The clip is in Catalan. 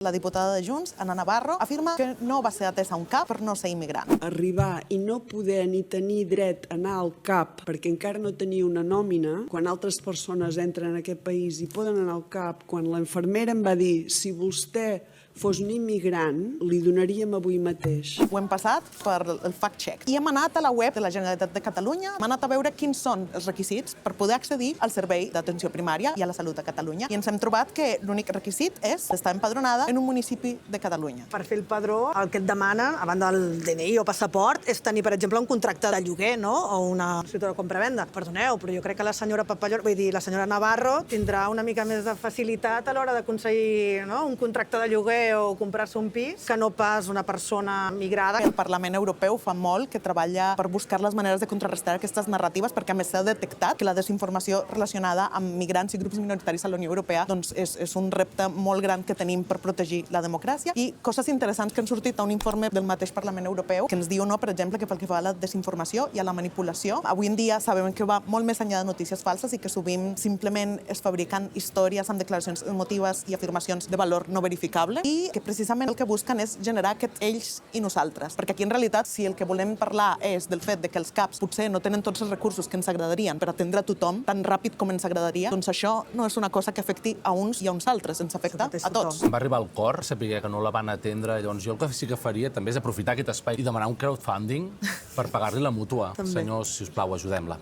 La diputada de Junts, Ana Navarro, afirma que no va ser atesa a un CAP per no ser immigrant. Arribar i no poder ni tenir dret a anar al CAP perquè encara no tenia una nòmina, quan altres persones entren en aquest país i poden anar al CAP, quan la infermera em va dir si vostè fos un immigrant, li donaríem avui mateix. Ho hem passat per el fact-check. I hem anat a la web de la Generalitat de Catalunya, hem anat a veure quins són els requisits per poder accedir al servei d'atenció primària i a la salut a Catalunya. I ens hem trobat que l'únic requisit és estar empadronada en un municipi de Catalunya. Per fer el padró, el que et demanen, a banda del DNI o passaport, és tenir, per exemple, un contracte de lloguer, no? O una situació de compra-venda. Perdoneu, però jo crec que la senyora Papallón, vull dir, la senyora Navarro tindrà una mica més de facilitat a l'hora d'aconseguir, no?, un contracte de lloguer o comprar-se un pis que no pas una persona migrada. El Parlament Europeu fa molt que treballa per buscar les maneres de contrarrestar aquestes narratives, perquè a més s'ha detectat que la desinformació relacionada amb migrants i grups minoritaris a la Unió Europea doncs és un repte molt gran que tenim per protegir la democràcia. I coses interessants que han sortit a un informe del mateix Parlament Europeu que ens diu, no, per exemple, que pel que fa a la desinformació i a la manipulació, avui en dia sabem que va molt més enllà de notícies falses i que sovint simplement es fabriquen històries amb declaracions emotives i afirmacions de valor no verificable i que precisament el que busquen és generar aquest ells i nosaltres. Perquè aquí en realitat, si el que volem parlar és del fet de que els CAPs potser no tenen tots els recursos que ens agradarien per atendre a tothom tan ràpid com ens agradaria, doncs això no és una cosa que afecti a uns i a uns altres, ens afecta a tots. Em va arribar al cor saber que no la van atendre, llavors jo el que sí que faria també és aprofitar aquest espai i demanar un crowdfunding per pagar-li la mútua. Senyors, si us plau, ajudem-la.